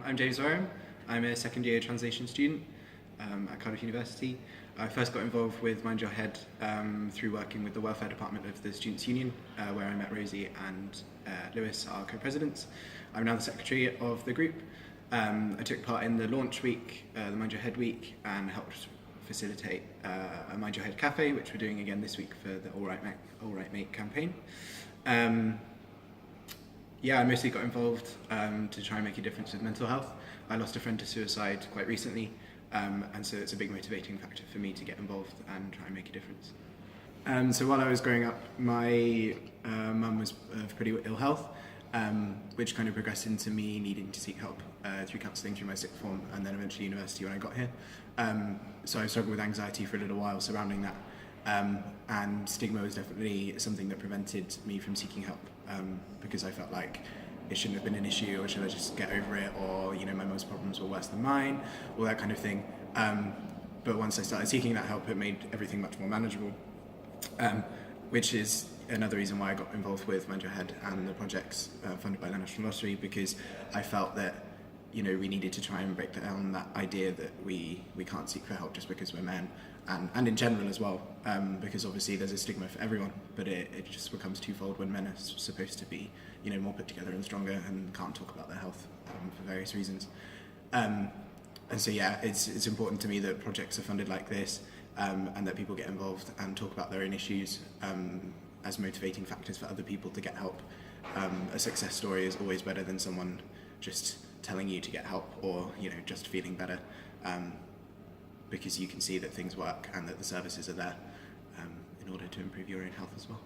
I'm James Wareham. I'm a second year translation student at Cardiff University. I first got involved with Mind Your Head through working with the welfare department of the Students' Union, where I met Rosie and Lewis, our co-presidents. I'm now the secretary of the group. I took part in the launch week, the Mind Your Head week, and helped facilitate a Mind Your Head cafe, which we're doing again this week for the All Right Mate campaign. I mostly got involved to try and make a difference with mental health. I lost a friend to suicide quite recently, and so it's a big motivating factor for me to get involved and try and make a difference. So while I was growing up, my mum was of pretty ill health, which kind of progressed into me needing to seek help through counselling through my sixth form and then eventually university when I got here. So I struggled with anxiety for a little while surrounding that, and stigma was definitely something that prevented me from seeking help, because I felt like it shouldn't have been an issue, or should I just get over it, or my mum's problems were worse than mine, all that kind of thing. But once I started seeking that help, it made everything much more manageable, which is another reason why I got involved with Mind Your Head and the projects funded by the National Lottery, because I felt that we needed to try and break down that idea that we can't seek for help just because we're men, and in general as well, because obviously there's a stigma for everyone, but it just becomes twofold when men are supposed to be more put together and stronger and can't talk about their health for various reasons. And so it's important to me that projects are funded like this, and that people get involved and talk about their own issues as motivating factors for other people to get help. A success story is always better than someone just telling you to get help, or just feeling better, because you can see that things work and that the services are there in order to improve your own health as well.